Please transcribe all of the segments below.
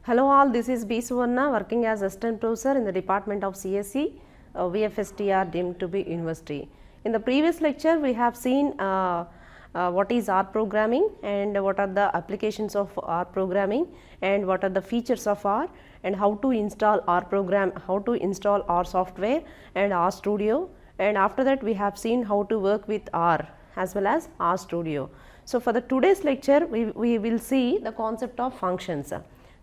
Hello all, this is B. Suvarna working as Assistant Professor in the Department of CSE, VFSTR deemed to be University. In the previous lecture, we have seen what is R programming and what are the applications of R programming and what are the features of R and how to install R program, how to install R software and R Studio, and after that we have seen how to work with R as well as R Studio. So, for the today's lecture, we will see the concept of functions.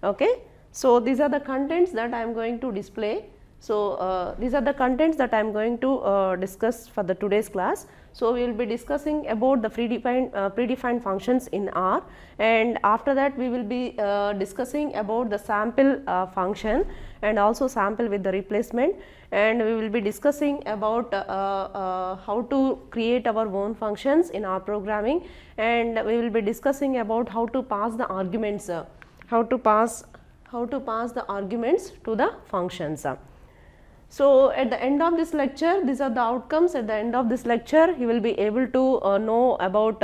Okay. So, these are the contents that I am going to display. So, these are the contents that I am going to discuss for the today's class. So, we will be discussing about the predefined functions in R, and after that we will be discussing about the sample function and also sample with the replacement, and we will be discussing about how to create our own functions in R programming, and we will be discussing about how to pass the arguments. How to pass the arguments to the functions. So, at the end of this lecture, these are the outcomes. At the end of this lecture, you will be able to know about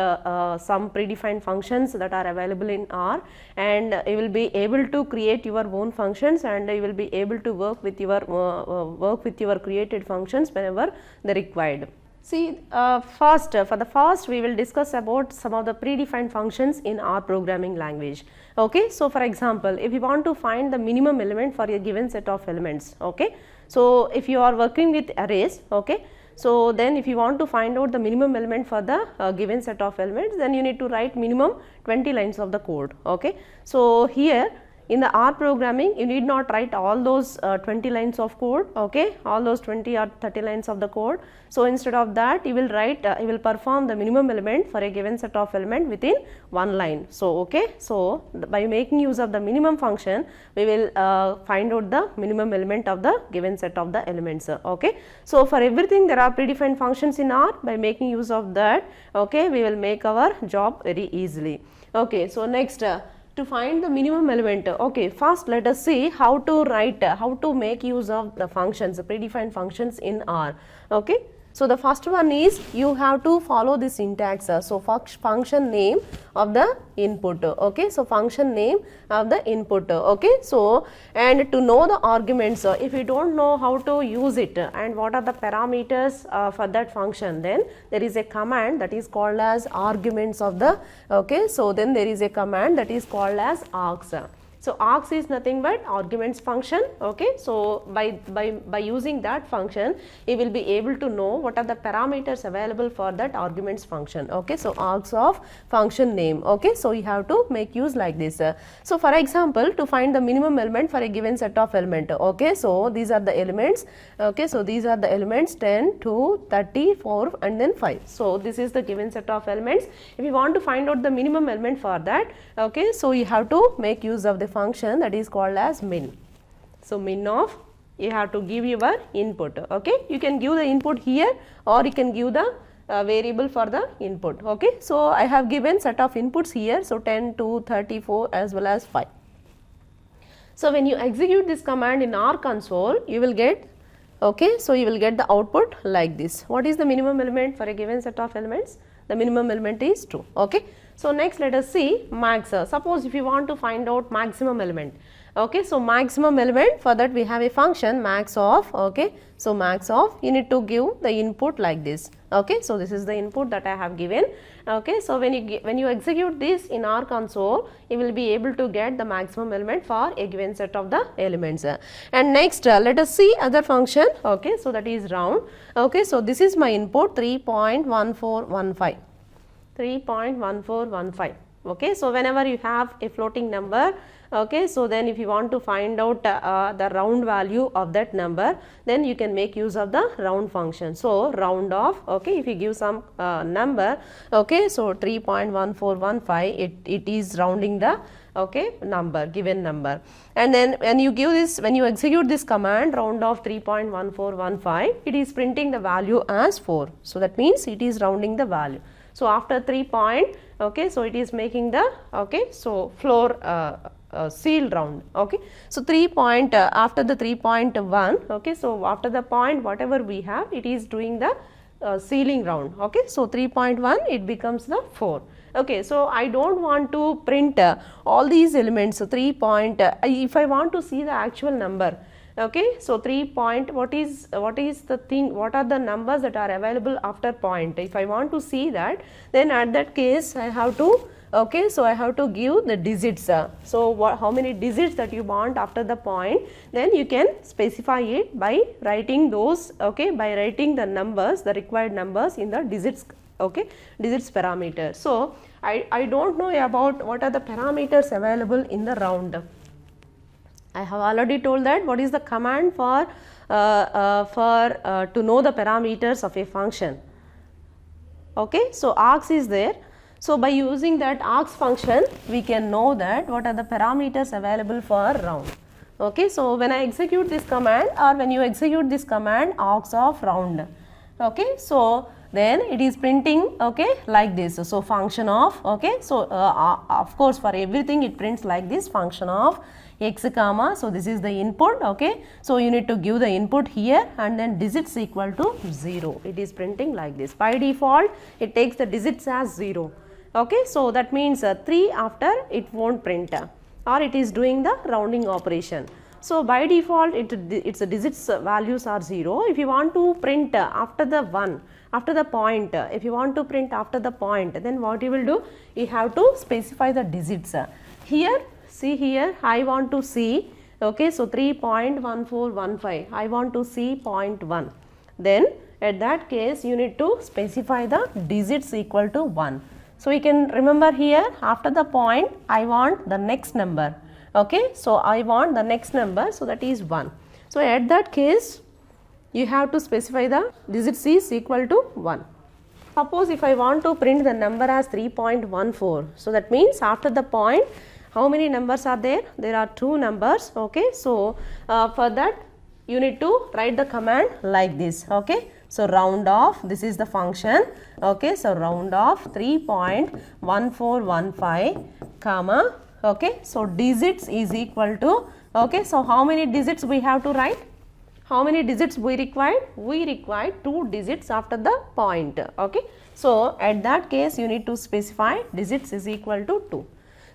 some predefined functions that are available in R, and you will be able to create your own functions, and you will be able to work with your created functions whenever they are required. See, for the first we will discuss about some of the predefined functions in R programming language. Okay. So, for example, if you want to find the minimum element for a given set of elements, okay. So, if you are working with arrays, okay. So, then if you want to find out the minimum element for the given set of elements, then you need to write minimum 20 lines of the code, okay. So, here in the R programming, you need not write all those 20 lines of code, okay, all those 20 or 30 lines of the code. So, instead of that, you will write, you will perform the minimum element for a given set of element within one line. So, okay, so by making use of the minimum function, we will find out the minimum element of the given set of the elements, okay. So, for everything there are predefined functions in R. By making use of that, okay, we will make our job very easily. Okay, so next. To find the minimum element, okay, first let us see how to write, how to make use of the functions, the predefined functions in R, okay. So, the first one is you have to follow the syntax. So, function name of the input, okay. So, function name of the input, okay. So, and to know the arguments, if you do not know how to use it and what are the parameters for that function, then there is a command that is called as arguments of the, okay. So, then there is a command that is called as args. So, args is nothing but arguments function, okay. So, by using that function, you will be able to know what are the parameters available for that arguments function, okay. So, args of function name, okay. So, you have to make use like this. So, for example, to find the minimum element for a given set of element, okay. So, these are the elements, okay. So, these are the elements 10, 2, 30, 4 and then 5. So, this is the given set of elements. If you want to find out the minimum element for that, okay. So, you have to make use of the function that is called as min. So, min of, you have to give your input, okay. You can give the input here or you can give the variable for the input, okay. So, I have given set of inputs here. So, 10, 2, 34 as well as 5. So, when you execute this command in R console, you will get, okay. So, you will get the output like this. What is the minimum element for a given set of elements? The minimum element is 2, okay. So, next let us see max. Suppose if you want to find out maximum element, okay. So, maximum element, for that we have a function max of, okay. So, max of, you need to give the input like this, okay. So, this is the input that I have given, okay. So, when you execute this in R console, you will be able to get the maximum element for a given set of the elements. And next let us see other function, okay. So, that is round, okay. So, this is my input 3.1415. 3.1415, okay. So, whenever you have a floating number, okay, so then if you want to find out the round value of that number, then you can make use of the round function. So, round off, okay, if you give some number, okay, so 3.1415, it is rounding the, okay, number, given number. And then when you give this, when you execute this command round off 3.1415, it is printing the value as 4. So, that means it is rounding the value. So, after 3 point, okay, so it is making the, okay, so floor seal round, okay. So, 3 point after the 3.1, okay, so after the point whatever we have, it is doing the ceiling round. Okay, so 3.1 it becomes the 4. Okay, so I don't want to print all these elements. So 3 point, if I want to see the actual number, okay, so 3 point, what is the thing, what are the numbers that are available after point? If I want to see that, then at that case I have to, okay, so I have to give the digits. So how many digits that you want after the point, then you can specify it by writing those, okay, by writing the numbers, the required numbers in the digits, okay, digits parameter. So I don't know about what are the parameters available in the round. I have already told that what is the command for to know the parameters of a function. Okay, so args is there. So by using that args function, we can know that what are the parameters available for round. Okay, so when I execute this command, or when you execute this command args of round, okay, so then it is printing, okay, like this. So function of, okay, so of course for everything it prints like this, function of x comma, so this is the input, okay, so you need to give the input here and then digits equal to 0, it is printing like this. By default it takes the digits as 0, okay, so that means 3 after it won't print, or it is doing the rounding operation. So by default its digits values are 0. If you want to print after the 1, after the point, if you want to print after the point, then what you will do, you have to specify the digits. Here, see here, I want to see, okay, so 3.1415, I want to see 0.1. Then at that case you need to specify the digits equal to 1. So you can remember here, after the point I want the next number, okay, so I want the next number, so that is 1. So at that case you have to specify the digits is equal to 1. Suppose if I want to print the number as 3.14, so that means after the point how many numbers are there? There are 2 numbers, okay, so for that you need to write the command like this, okay. So round off, this is the function, okay, so round off 3.1415 comma, okay, so digits is equal to, okay, so how many digits we have to write? How many digits we require? We require 2 digits after the point, okay. So at that case you need to specify digits is equal to 2.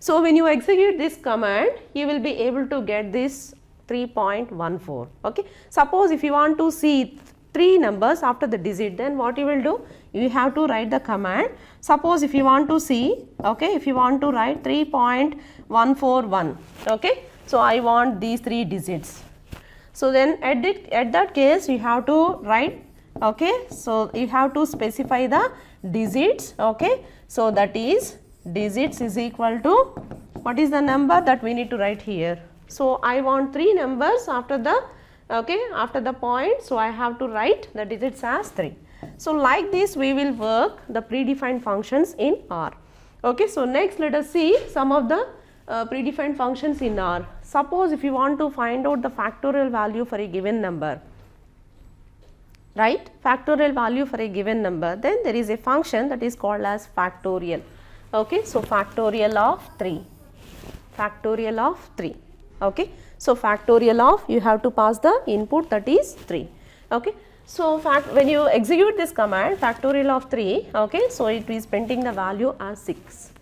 So when you execute this command, you will be able to get this 3.14, okay. Suppose if you want to see 3 numbers after the digit, then what you will do? You have to write the command. Suppose if you want to see, okay, if you want to write 3.141, okay, so I want these 3 digits. So then at that case you have to write, okay, so you have to specify the digits, okay, so that is digits is equal to, what is the number that we need to write here? So I want 3 numbers after the, okay, after the point, so I have to write the digits as 3. So like this we will work the predefined functions in R. Okay, so next let us see some of the predefined functions in R. Suppose if you want to find out the factorial value for a given number, right, factorial value for a given number, then there is a function that is called as factorial. Okay, so factorial of 3, factorial of 3, okay. So factorial of, you have to pass the input, that is 3, okay. So when you execute this command factorial of 3, okay, so it is printing the value as 6.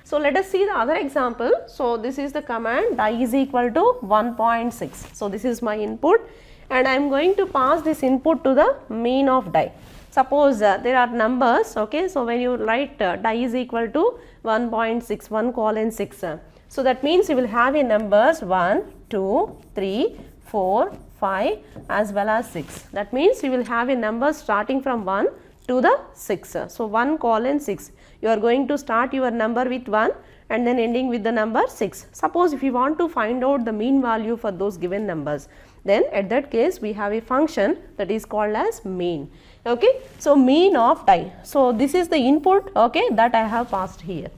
So let us see the other example. So this is the command die is equal to 1.6. So this is my input and I am going to pass this input to the mean of die. Suppose there are numbers, okay, so when you write die is equal to 1.6, 1 colon 6. So that means you will have a numbers 1, 2, 3, 4, 5 as well as 6. That means you will have a number starting from 1 to the 6. So 1 colon 6. You are going to start your number with 1 and then ending with the number 6. Suppose if you want to find out the mean value for those given numbers, then at that case we have a function that is called as mean. Okay, so mean of die. So this is the input, okay, that I have passed here.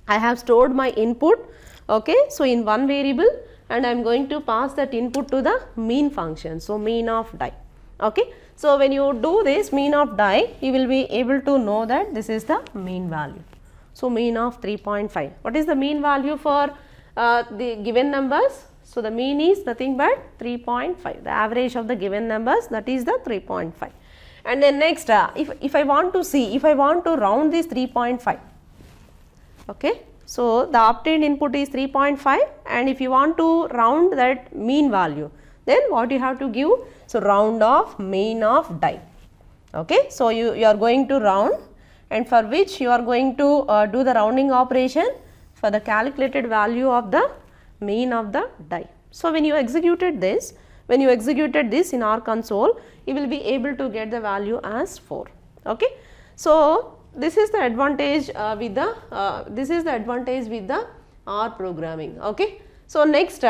I have stored my input, okay, so in one variable and I am going to pass that input to the mean function. So mean of die, okay. So when you do this mean of die, you will be able to know that this is the mean value. So mean of 3.5. What is the mean value for the given numbers? So the mean is nothing but 3.5. The average of the given numbers, that is the 3.5. And then next if I want to see, if I want to round this 3.5, okay. So the obtained input is 3.5 and if you want to round that mean value, then what you have to give? So round off mean of die, okay. So you are going to round, and for which you are going to do the rounding operation for the calculated value of the mean of the die. So when you executed this, in our console, you will be able to get the value as 4, okay. So this is the advantage with the R programming, okay. So next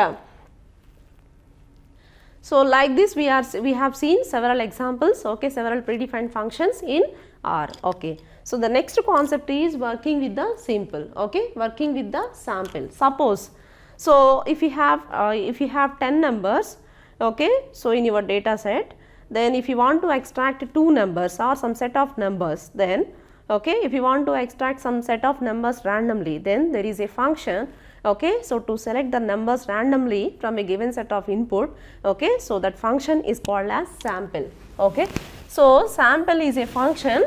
so like this we have seen several examples, okay, several predefined functions in R, okay. So the next concept is working with the simple, okay, working with the sample. Suppose, so if you have 10 numbers, okay, so in your data set, then if you want to extract 2 numbers or some set of numbers, then okay, if you want to extract some set of numbers randomly, then there is a function, okay. So to select the numbers randomly from a given set of input, okay, so that function is called as sample, okay. So sample is a function.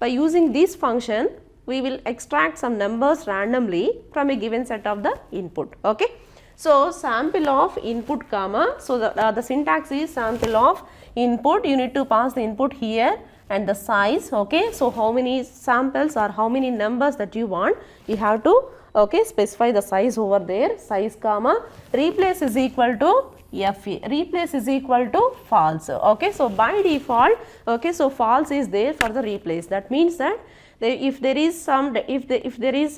By using this function, we will extract some numbers randomly from a given set of the input, okay. So sample of input comma, so the syntax is sample of input, you need to pass the input here and the size, okay. So how many samples or how many numbers that you want, you have to, okay, specify the size over there, size comma, replace is equal to FA, replace is equal to false, okay. So by default, okay, so false is there for the replace. That means that if there is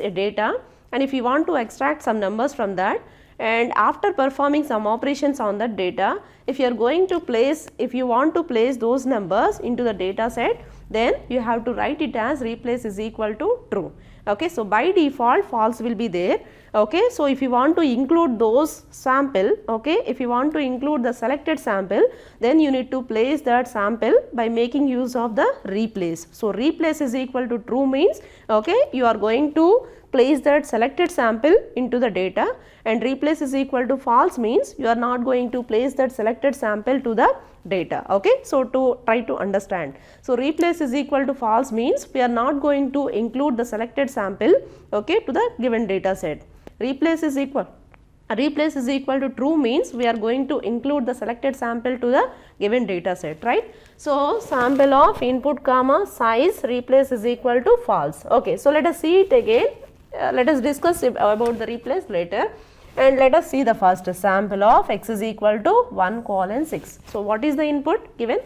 a data and if you want to extract some numbers from that, and after performing some operations on that data, if you are going to place, if you want to place those numbers into the data set, then you have to write it as replace is equal to true, okay. So by default false will be there, okay. So if you want to include those sample, okay, if you want to include the selected sample, then you need to place that sample by making use of the replace. So replace is equal to true means, okay, you are going to place that selected sample into the data, and replace is equal to false means you are not going to place that selected sample to the data, okay. So to try to understand, so replace is equal to false means we are not going to include the selected sample, okay, to the given data set. Replace is equal to true means we are going to include the selected sample to the given data set, right. So sample of input comma size replace is equal to false, okay. So let us see it again, let us discuss about the replace later, and let us see the first sample of x is equal to 1:6. So what is the input given?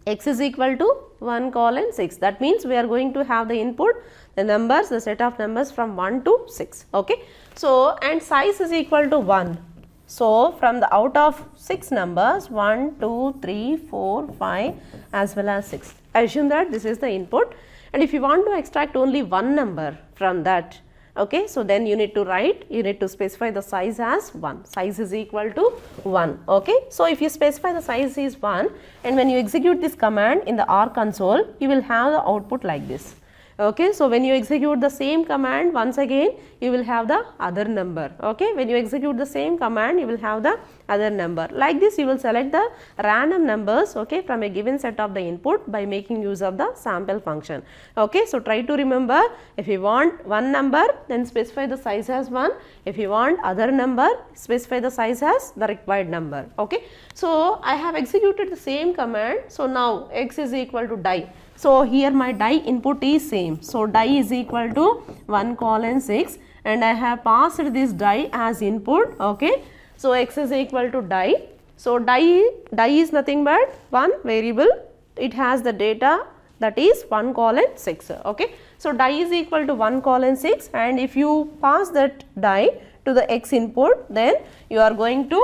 X is equal to 1:6. That means we are going to have the input, the numbers, the set of numbers from 1 to 6, okay. So and size is equal to 1. So from the out of 6 numbers 1, 2, 3, 4, 5 as well as 6. Assume that this is the input, and if you want to extract only one number from that, okay, so then you need to specify the size as 1, size is equal to 1, okay. So if you specify the size is 1, and when you execute this command in the R console, you will have the output like this, okay. So when you execute the same command once again, you will have the other number, okay. When you execute the same command, you will have the other number. Like this you will select the random numbers, okay, from a given set of the input by making use of the sample function, okay. So try to remember, if you want one number, then specify the size as 1. If you want other number, specify the size as the required number, okay. So I have executed the same command. So now x is equal to die. So here my die input is same. So die is equal to 1:6, and I have passed this die as input, okay. So x is equal to die. So die is nothing but one variable. It has the data, that is 1:6, okay. So die is equal to 1:6, and if you pass that die to the x input, then you are going to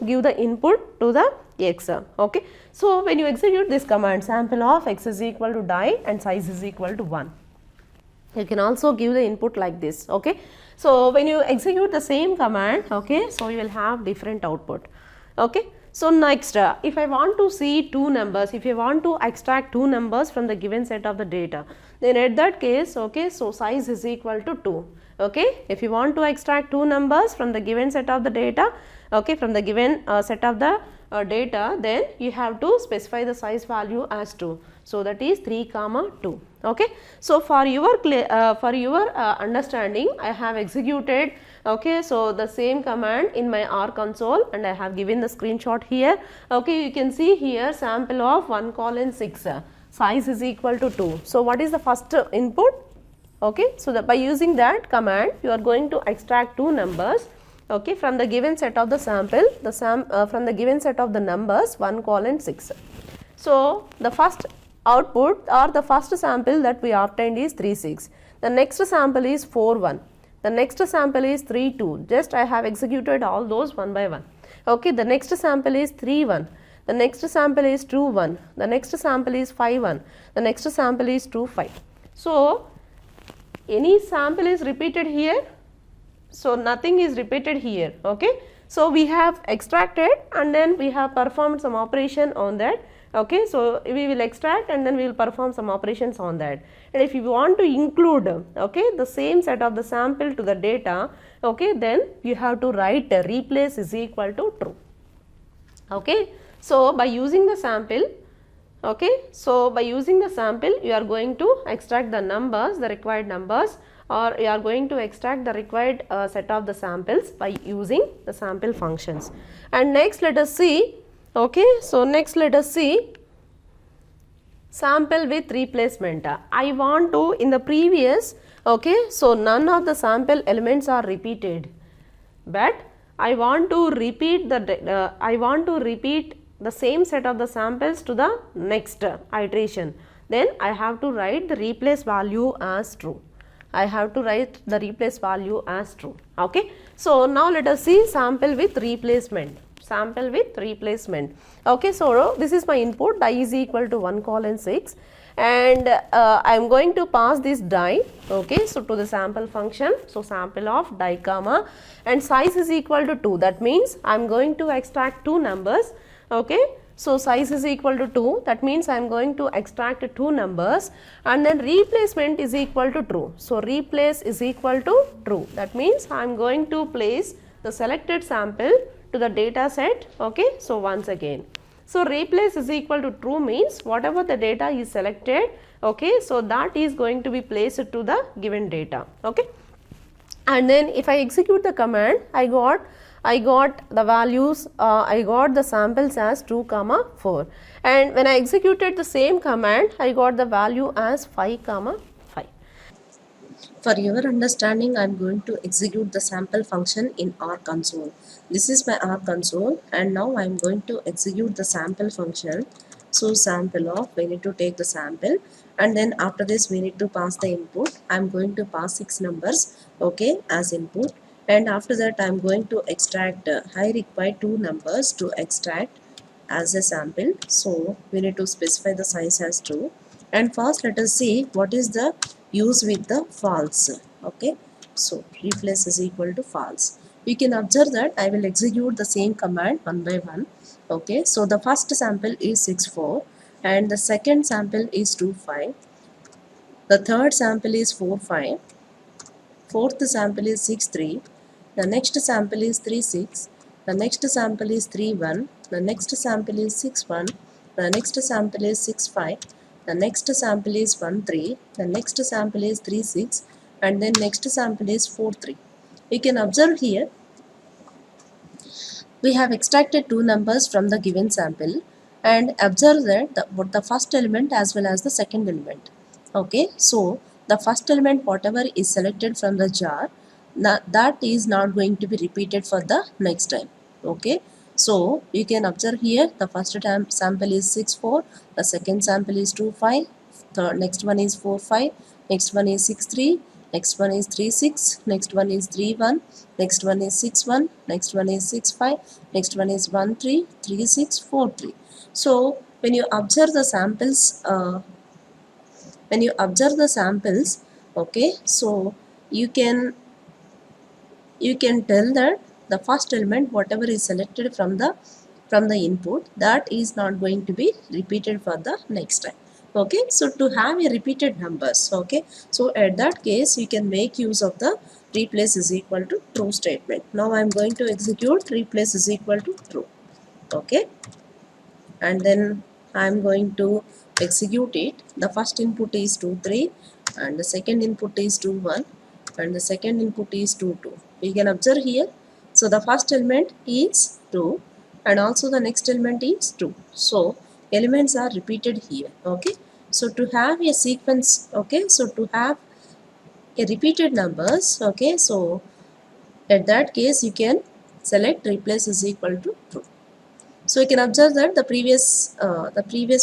give the input to the x, okay. So when you execute this command, sample of x is equal to die and size is equal to 1, you can also give the input like this, okay. So when you execute the same command, okay, so you will have different output, okay. So next, if I want to see two numbers, if you want to extract two numbers from the given set of the data, then at that case, okay, so size is equal to 2, okay. If you want to extract two numbers from the given set of the data, okay, from the given set of the data, then you have to specify the size value as 2. So that is 3 comma 2. Okay. So for your understanding, I have executed, okay, so the same command in my R console, and I have given the screenshot here. Okay, you can see here sample of 1:6, size is equal to 2. So what is the first input? Okay, so that by using that command you are going to extract two numbers, okay, from the given set of the sample, from the given set of the numbers 1:6. So the first output or the first sample that we obtained is 3,6. The next sample is 4,1. The next sample is 3,2. Just I have executed all those one by one. Okay, the next sample is 3,1. The next sample is 2,1. The next sample is 5,1. The next sample is 2,5. So any sample is repeated here, so nothing is repeated here. Okay, so we have extracted and then we have performed some operation on that. Okay, so we will extract and then we will perform some operations on that. And if you want to include, okay, the same set of the sample to the data, okay, then you have to write replace is equal to true. Okay, so by using the sample, okay, so by using the sample you are going to extract the numbers, the required numbers, or you are going to extract the required set of the samples by using the sample functions. And next let us see, okay, so next let us see sample with replacement. I want to, in the previous, okay, so none of the sample elements are repeated, but I want to repeat the same set of the samples to the next iteration. Then I have to write the replace value as true. I have to write the replace value as true. Okay. So now let us see sample with replacement. Sample with replacement. Okay. So this is my input, die is equal to 1:6, and I am going to pass this die, okay, so to the sample function. So sample of die comma, and size is equal to 2. That means I am going to extract two numbers. Okay, so size is equal to 2, that means I am going to extract two numbers, and then replacement is equal to true. So replace is equal to true, that means I am going to place the selected sample to the data set. Okay, so once again, so replace is equal to true means whatever the data is selected, okay, so that is going to be placed to the given data. Okay, and then if I execute the command, I got the values, I got the samples as 2, 4, and when I executed the same command, I got the value as 5, 5. For your understanding, I am going to execute the sample function in R console. This is my R console, and now I am going to execute the sample function. So sample of, we need to take the sample, and then after this we need to pass the input. I am going to pass 6 numbers, okay, as input. And after that I am going to extract, I require 2 numbers to extract as a sample. So we need to specify the size as 2. And first let us see what is the use with the false. Okay, so replace is equal to false. You can observe that I will execute the same command one by one. Okay, so the first sample is 6,4, and the second sample is 2,5. The third sample is 4,5. Fourth sample is 6,3. The next sample is 3,6. The next sample is 3,1. The next sample is 6,1. The next sample is 6,5. The next sample is 1,3. The next sample is 3,6. And then next sample is 4,3. You can observe here, we have extracted two numbers from the given sample, and observe that the first element as well as the second element. Okay, so the first element whatever is selected from the jar, that is not going to be repeated for the next time. Okay, so you can observe here the first sample is 6,4, the second sample is 2,5, the next one is 4,5, next one is 6,3, next one is 3,6, next one is 3,1, next one is 6,1, next one is 6,5, next one is 1,3, 3,6, 4,3. So when you observe the samples, okay, so you can tell that the first element whatever is selected from the input, that is not going to be repeated for the next time. Okay, so to have a repeated numbers, okay, so at that case you can make use of the replace is equal to true statement. Now I am going to execute replace is equal to true. okay, and then I'm going to execute it. The first input is 2 3 and the second input is 2 1 and the second input is 2 2. We can observe here. So the first element is 2 and also the next element is 2. So elements are repeated here, okay. So to have a sequence, okay, so to have a repeated numbers, okay, so at that case you can select replace is equal to true. So you can observe that the previous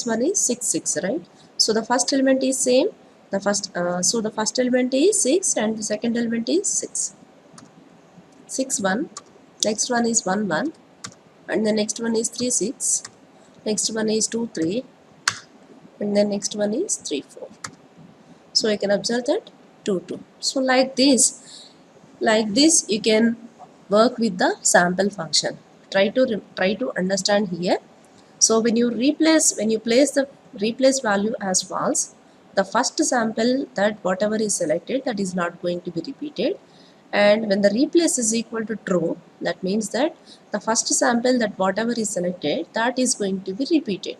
one is 6 6, right? So the first element is same. The first element is 6 and the second element is 6. 6 1. Next one is 1 1 and the next one is 3 6. Next one is 2 3 and then next one is 3 4. So you can observe that 2 2. So like this you can work with the sample function. Try to understand here. So when you place the replace value as false, the first sample that whatever is selected, that is not going to be repeated. And when the replace is equal to true, that means that the first sample that whatever is selected, that is going to be repeated.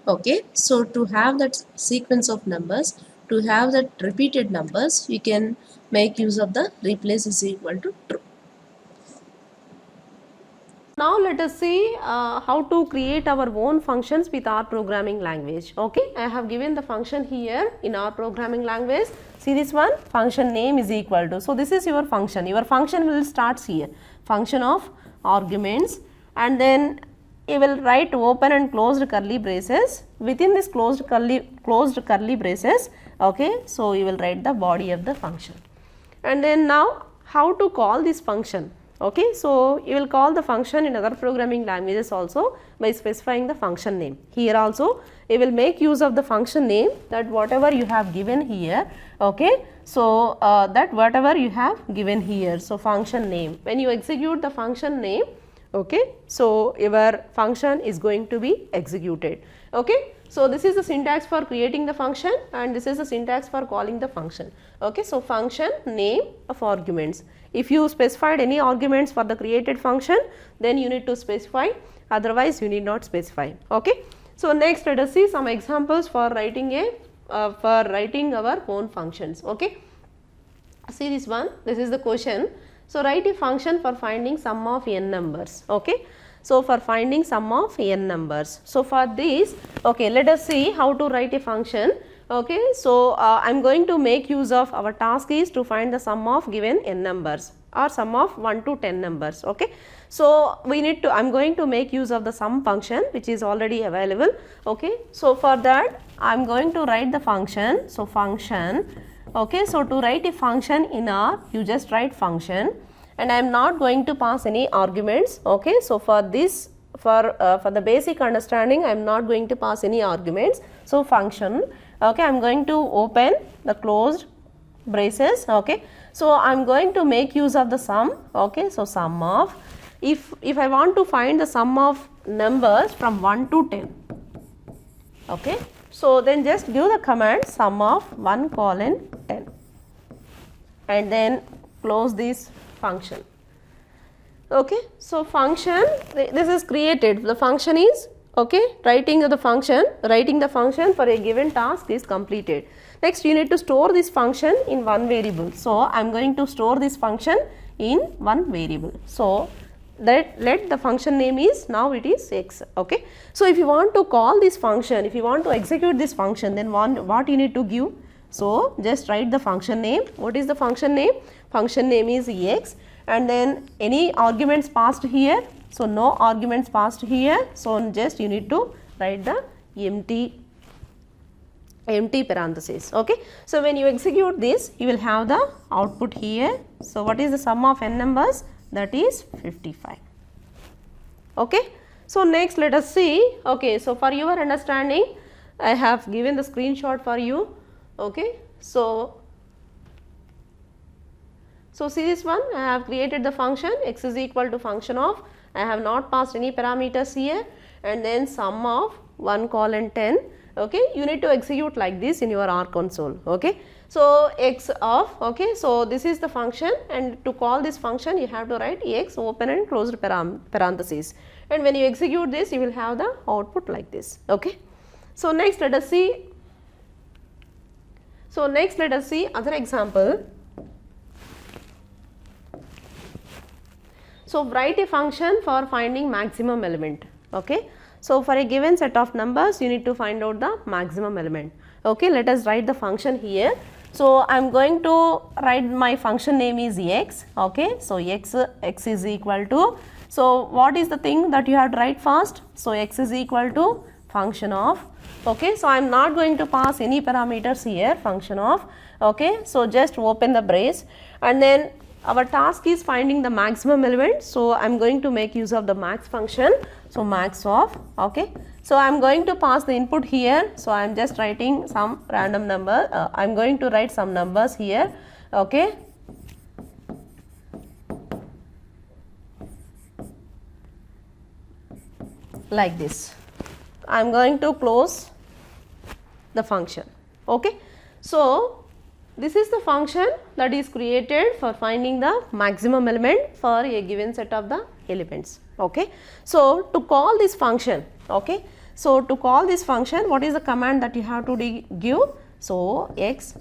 Okay, so to have that sequence of numbers, to have that repeated numbers, we can make use of the replace is equal to true. Now let us see how to create our own functions with R programming language. Okay, I have given the function here in R programming language. See this one, function name is equal to. So this is your function. Your function will start here, function of arguments, and then you will write open and closed curly braces. Within this closed curly braces, okay, so you will write the body of the function. And then now how to call this function? Okay, so you will call the function in other programming languages also by specifying the function name. Here also you will make use of the function name, that whatever you have given here, okay, so that whatever you have given here, so function name. When you execute the function name, okay, so your function is going to be executed. Okay, so this is the syntax for creating the function and this is the syntax for calling the function. Okay, so function name of arguments. If you specified any arguments for the created function, then you need to specify, otherwise you need not specify. Okay, so next let us see some examples for writing our own functions. Okay, see this one, this is the question. So write a function for finding sum of n numbers. Okay, so for finding sum of n numbers. So for this, okay, let us see how to write a function. Okay, so I am going to make use of, our task is to find the sum of given n numbers or sum of 1 to 10 numbers. Okay, so we need to, I am going to make use of the sum function which is already available. Okay, so for that I am going to write the function. So function, okay, so to write a function in R, you just write function and I am not going to pass any arguments. Okay, so for this, for the basic understanding, I am not going to pass any arguments. So function, okay, I am going to open the closed braces. Okay, so I am going to make use of the sum. Okay, so sum of, if I want to find the sum of numbers from 1 to 10, okay, so then just give the command sum of 1 colon 10 and then close this function. Okay, so function, this is created, the function is, okay, writing the function for a given task is completed. Next you need to store this function in one variable. So I am going to store this function in one variable. So that let the function name is, now it is x. Okay, so if you want to call this function, if you want to execute this function, then what you need to give? So just write the function name. What is the function name? Function name is x, and then any arguments passed here. So no arguments passed here, so just you need to write the empty parenthesis. Okay, so when you execute this, you will have the output here. So what is the sum of n numbers? That is 55. Okay, so next let us see. Okay, so for your understanding, I have given the screenshot for you. Okay, so see this one, I have created the function x is equal to function of, I have not passed any parameters here, and then sum of 1 colon 10 okay, you need to execute like this in your R console, okay. So x of, okay, so this is the function, and to call this function you have to write x open and closed parentheses, and when you execute this you will have the output like this, okay. So next let us see other example. So write a function for finding maximum element, okay. So for a given set of numbers you need to find out the maximum element, okay. Let us write the function here. So I am going to write my function name is x, okay. So x is equal to, so what is the thing that you have to write first? So x is equal to function of, okay. So I am not going to pass any parameters here, function of, okay. So just open the brace, and then our task is finding the maximum element. So I am going to make use of the max function. So max of, okay. So I am going to pass the input here. So I am just writing some random number. I am going to write some numbers here, okay. Like this. I am going to close the function, okay. So this is the function that is created for finding the maximum element for a given set of the elements, okay. So to call this function, okay, so to call this function, what is the command that you have to give? So x,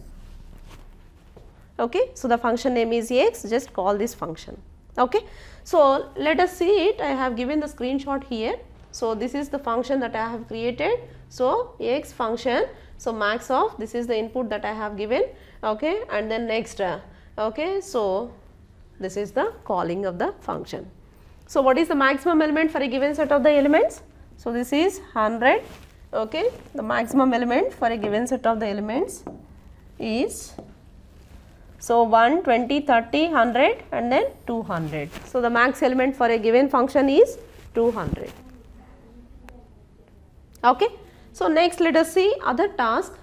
okay. So the function name is x, just call this function, okay. So let us see it. I have given the screenshot here. So this is the function that I have created. So x function, so max of, this is the input that I have given, okay, and then next, okay. So this is the calling of the function. So what is the maximum element for a given set of the elements? So this is 100, okay. The maximum element for a given set of the elements is, so 1, 20, 30, 100 and then 200. So the max element for a given function is 200, okay. So next let us see other task.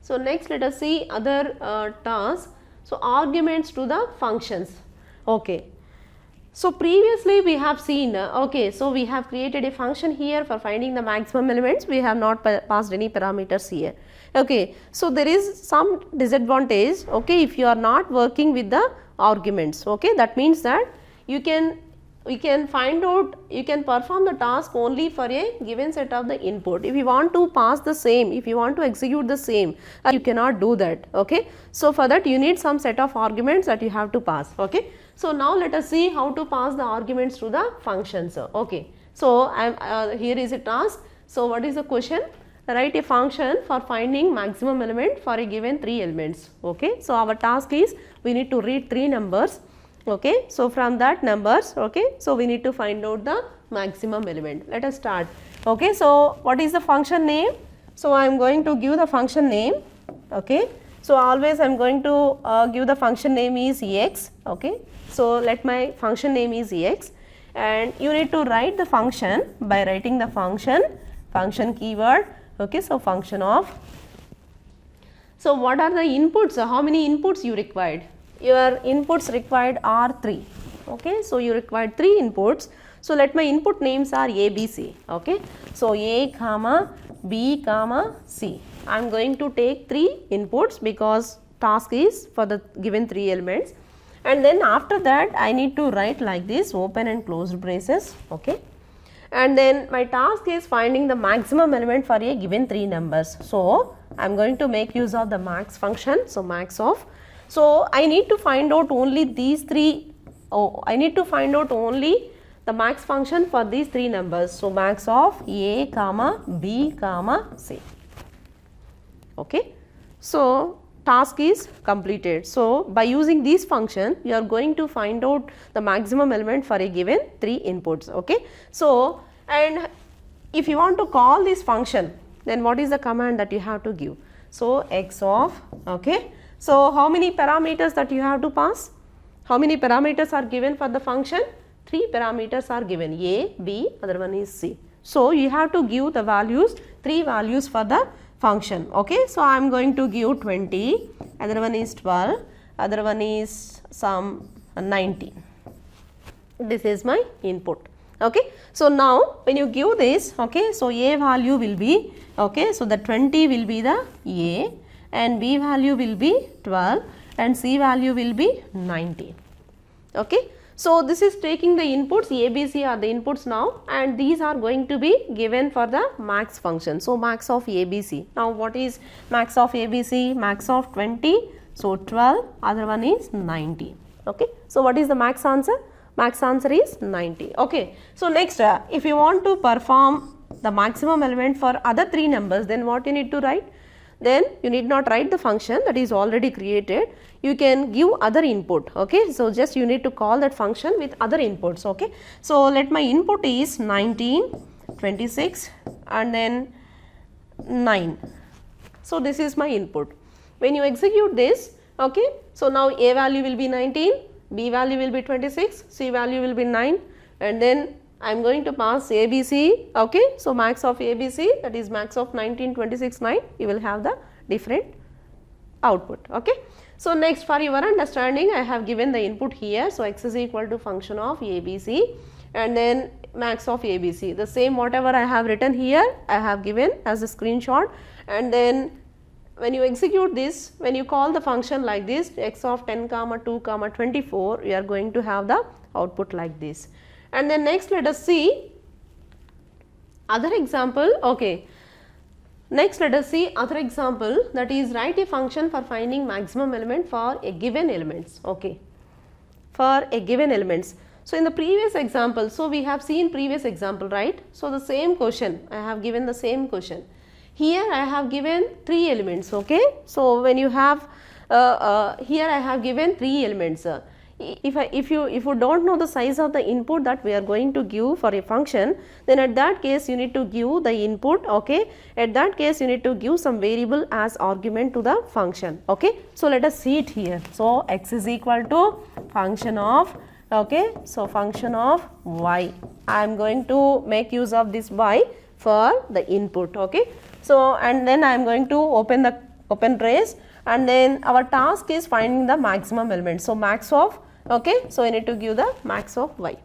So next let us see other task. So arguments to the functions, okay. So previously we have seen, okay, so we have created a function here for finding the maximum elements. We have not passed any parameters here, okay. So there is some disadvantage, okay, if you are not working with the arguments, okay. That means that we can find out, you can perform the task only for a given set of the input. If you want to pass the same, if you want to execute the same, you cannot do that, okay. So for that you need some set of arguments that you have to pass, okay. So now let us see how to pass the arguments to the functions, okay. So here is a task. So what is the question? Write a function for finding maximum element for a given 3 elements, okay. So our task is, we need to read 3 numbers, okay. So from that numbers, okay, so we need to find out the maximum element. Let us start, okay. So what is the function name? So I am going to give the function name, okay. So always I am going to give the function name is x, okay. So let my function name is x, and you need to write the function by writing the function keyword, okay. So function of, so what are the inputs? How many inputs you required? Your inputs required are 3, okay. So you required 3 inputs. So let my input names are A, B, C, okay. So A comma B comma C. I am going to take 3 inputs because task is for the given 3 elements, and then after that I need to write like this, open and closed braces, okay. And then my task is finding the maximum element for a given 3 numbers. So I am going to make use of the max function. So max of, so I need to find out only these 3, I need to find out only the max function for these 3 numbers. So max of A comma B comma C, okay. So task is completed. So by using this function you are going to find out the maximum element for a given 3 inputs, okay. So and if you want to call this function, then what is the command that you have to give? So x of, okay. So how many parameters that you have to pass? How many parameters are given for the function? 3 parameters are given, A, B, other one is C. So you have to give the values, 3 values for the function, okay. So I am going to give 20, other one is 12, other one is some 19. This is my input, Okay. So now when you give this, okay, so A value will be, okay, so the 20 will be the A and B value will be 12 and C value will be 19. Okay. So this is taking the inputs, A, B, C are the inputs now, and these are going to be given for the max function. So max of A, B, C. Now what is max of A, B, C? Max of 20, so 12, other one is 90. Okay. So what is the max answer? Max answer is 90. Okay. So next, if you want to perform the maximum element for other 3 numbers, then what you need to write? Then you need not write the function that is already created. You can give other input. Okay. So just you need to call that function with other inputs. Okay. So let my input is 19, 26 and then 9. So this is my input. When you execute this, okay, so now A value will be 19, B value will be 26, C value will be 9, and then I am going to pass ABC, okay. So max of ABC, that is max of 19, 26, 9, you will have the different output, okay. So next, for your understanding, I have given the input here. So x is equal to function of ABC and then max of ABC. The same whatever I have written here, I have given as a screenshot, and then when you execute this, when you call the function like this, x of 10 comma 2 comma 24, you are going to have the output like this. And then next, let us see other example. Okay. Next, let us see other example, that is write a function for finding maximum element for a given elements. Okay. For a given elements. So in the previous example, so we have seen previous example, right? So the same question, I have given the same question. Here I have given 3 elements, okay. So when you have here I have given 3 elements. If you don't know the size of the input that we are going to give for a function, then at that case you need to give the input, okay. At that case you need to give some variable as argument to the function, okay. So let us see it here. So x is equal to function of, okay, so function of y. I am going to make use of this y for the input, okay. So and then I am going to open brace, and then our task is finding the maximum element. So max of, okay, so I need to give the max of y.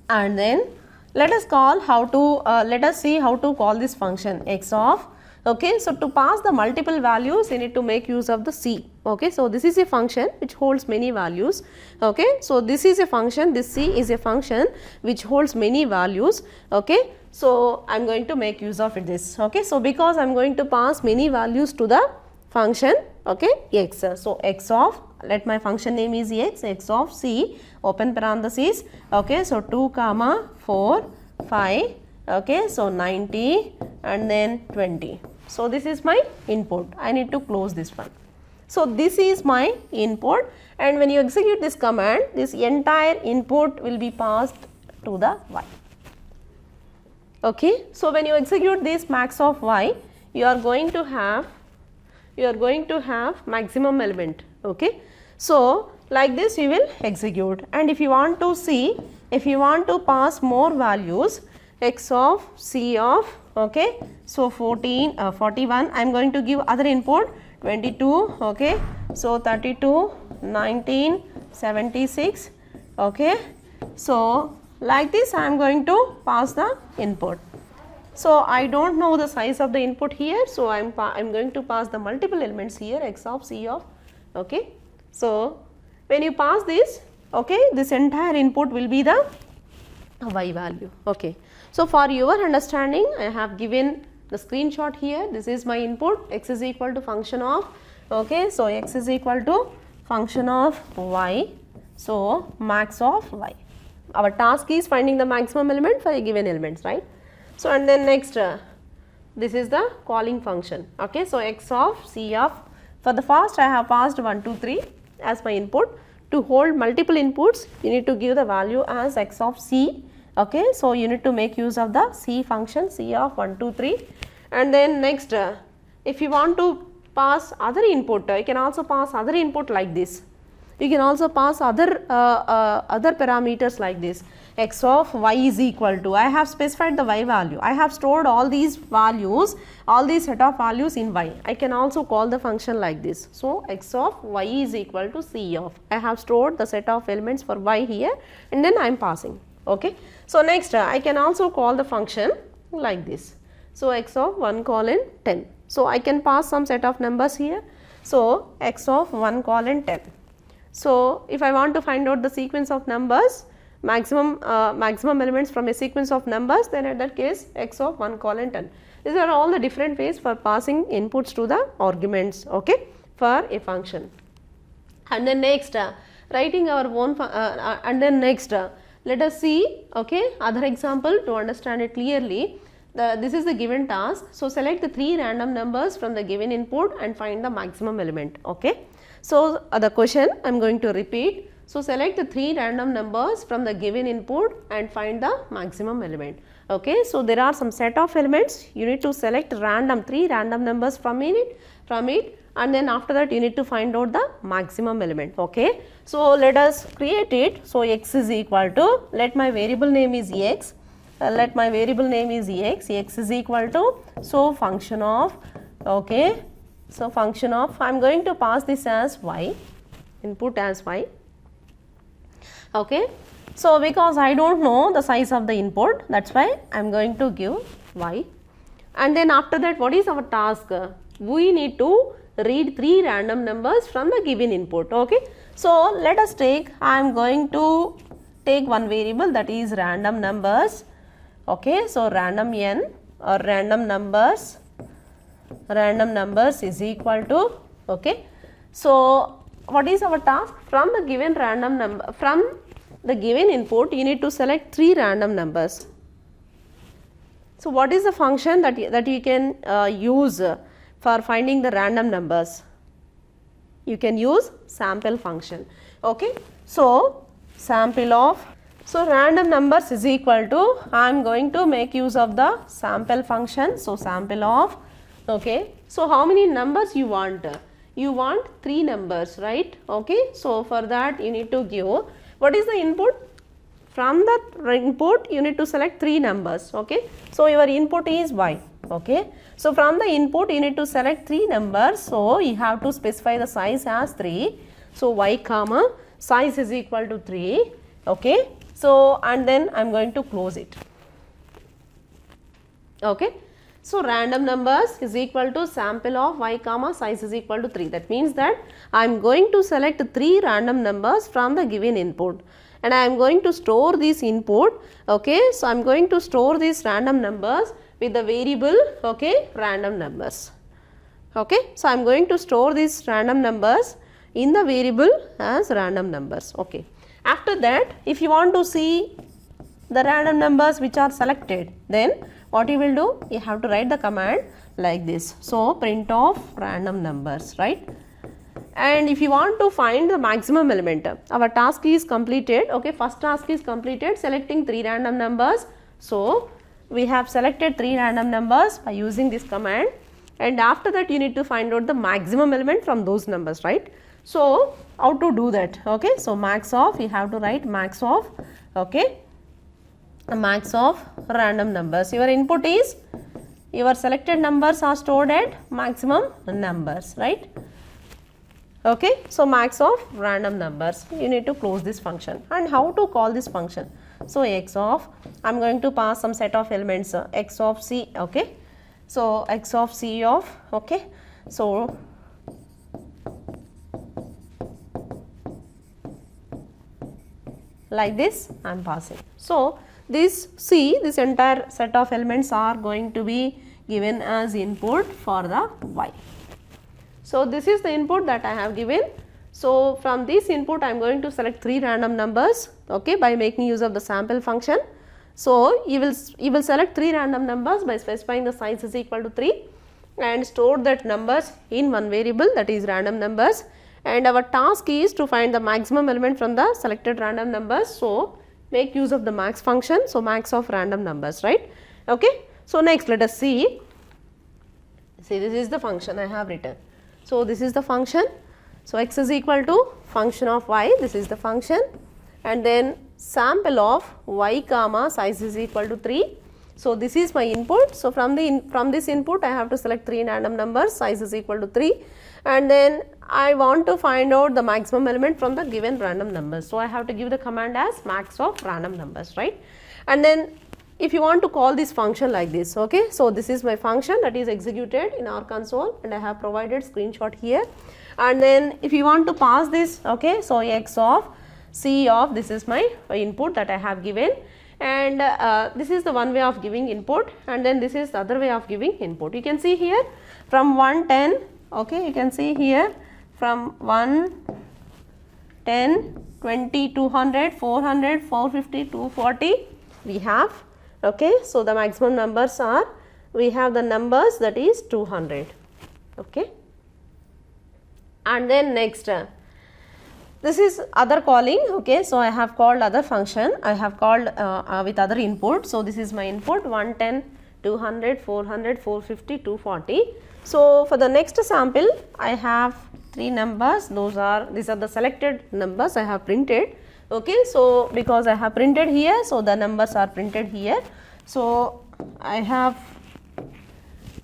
And then let us call how to let us see how to call this function x of, okay. So to pass the multiple values, you need to make use of the c, okay. So this is a function which holds many values, okay. So this is a function, this c is a function which holds many values, okay. So I am going to make use of this, okay. So because I am going to pass many values to the function, okay, x. So x of, let my function name is x of c, open parenthesis, okay. So 2 comma 4, 5, okay. So 90 and then 20. So this is my input. I need to close this one. So this is my input, and when you execute this command, this entire input will be passed to the y. Okay. So when you execute this max of y, you are going to have maximum element, okay. So like this you will execute, and if you want to see, if you want to pass more values, x of c of, okay, so 14 41, I am going to give other input 22, okay, so 32, 19, 76, okay. So like this I am going to pass the input. So I don't know the size of the input here, so I am going to pass the multiple elements here, x of c of, okay. So when you pass this, okay, this entire input will be the y value, okay. So for your understanding, I have given the screenshot here. This is my input, x is equal to function of, okay. So x is equal to function of y, so max of y. Our task is finding the maximum element for a given elements, right. So and then next, this is the calling function, okay. So x of c of, for the first I have passed 1, 2, 3 as my input. To hold multiple inputs, you need to give the value as x of c, okay. So you need to make use of the c function, c of 1, 2, 3, and then next, if you want to pass other input, you can also pass other input like this. You can also pass other parameters like this. X of y is equal to, I have specified the y value. I have stored all these values, all these set of values in y. I can also call the function like this. So x of y is equal to c of, I have stored the set of elements for y here, and then I am passing, Okay. So next I can also call the function like this. So x of 1 colon 10. So I can pass some set of numbers here. So x of 1 colon 10. So if I want to find out the sequence of numbers, maximum elements from a sequence of numbers, then in that case x of 1 colon 10. These are all the different ways for passing inputs to the arguments, okay, for a function. And then next writing our own and then next let us see, okay, other example to understand it clearly. This is the given task. So select the 3 random numbers from the given input and find the maximum element, okay. So the question I am going to repeat. So select the 3 random numbers from the given input and find the maximum element. Okay, so there are some set of elements. You need to select 3 random numbers from it, and then after that you need to find out the maximum element. Okay, so let us create it. So x is equal to, let my variable name is x. Let my variable name is x. X is equal to, so function of, okay. So function of, I am going to pass this as y, input as y. Okay. So because I don't know the size of the input, that's why I am going to give y. And then after that, what is our task? We need to read 3 random numbers from the given input. Okay. So let us take, I am going to take one variable, that is random numbers. Okay. So random n or random numbers is equal to, okay. So what is our task? From the given random number, from the given input, you need to select 3 random numbers. So what is the function that you can use for finding the random numbers? You can use sample function. Okay. So sample of, so random numbers is equal to, I am going to make use of the sample function. So sample of, okay. So how many numbers you want? You want 3 numbers, right? Okay. So for that you need to give, what is the input? From the input you need to select 3 numbers, okay. So your input is y, okay. So from the input you need to select 3 numbers, so you have to specify the size as 3. So y comma size is equal to 3, okay. So and then I am going to close it, okay. So random numbers is equal to sample of y comma size is equal to 3. That means that I am going to select 3 random numbers from the given input and I am going to store this input, okay. So I am going to store these random numbers with the variable, okay, random numbers, okay. So I am going to store these random numbers in the variable as random numbers, okay. After that, if you want to see the random numbers which are selected, then what you will do? You have to write the command like this. So print of random numbers, right? And if you want to find the maximum element, our task is completed, okay. First task is completed, selecting 3 random numbers. So we have selected 3 random numbers by using this command, and after that you need to find out the maximum element from those numbers, right? So how to do that? Okay. So max of, you have to write max of, okay, a max of random numbers. Your input is, your selected numbers are stored at maximum numbers, right? Okay. So max of random numbers, you need to close this function. And how to call this function? So x of, I am going to pass some set of elements, x of c, okay. So x of c of, okay. So like this I am passing. So this C, this entire set of elements are going to be given as input for the y. So this is the input that I have given. So from this input I am going to select 3 random numbers, okay, by making use of the sample function. So you will select 3 random numbers by specifying the size is equal to 3 and store that numbers in one variable, that is random numbers, and our task is to find the maximum element from the selected random numbers. So make use of the max function. So max of random numbers, right? Okay. So next let us see. See, this is the function I have written. So this is the function. So x is equal to function of y, this is the function, and then sample of y comma size is equal to 3. So this is my input. So from this input I have to select 3 random numbers, size is equal to 3, and then I want to find out the maximum element from the given random numbers. So I have to give the command as max of random numbers, right? And then if you want to call this function like this, okay, so this is my function that is executed in our console, and I have provided screenshot here. And then if you want to pass this, okay, so x of c of, this is my input that I have given, and this is the one way of giving input, and then this is the other way of giving input. You can see here from 110, okay, you can see here from 1, 10, 20, 200, 400, 450, 240 we have, okay. So the maximum numbers are, we have the numbers that is 200, okay. And then next, this is other calling, okay. So I have called other function, I have called with other input. So this is my input 110, 200, 400, 450, 240. So for the next sample I have 3 numbers, these are the selected numbers I have printed, okay. So because I have printed here, so the numbers are printed here. So I have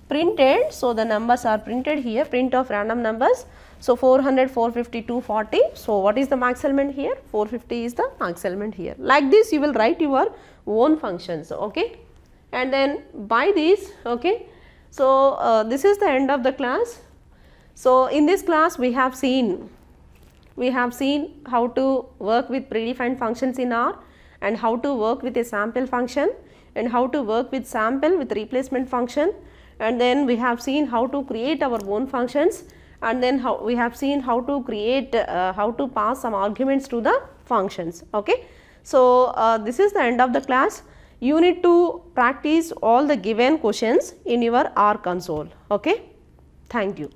printed, so the numbers are printed here, print of random numbers. So 400, 450, 240. So what is the max element here? 450 is the max element here. Like this you will write your own functions, okay. And then by this, okay, so this is the end of the class. So in this class we have seen how to work with predefined functions in R, and how to work with a sample function, and how to work with sample with replacement function, and then we have seen how to create our own functions, and then we have seen how to create how to pass some arguments to the functions, okay. So this is the end of the class. You need to practice all the given questions in your R console, okay. Thank you.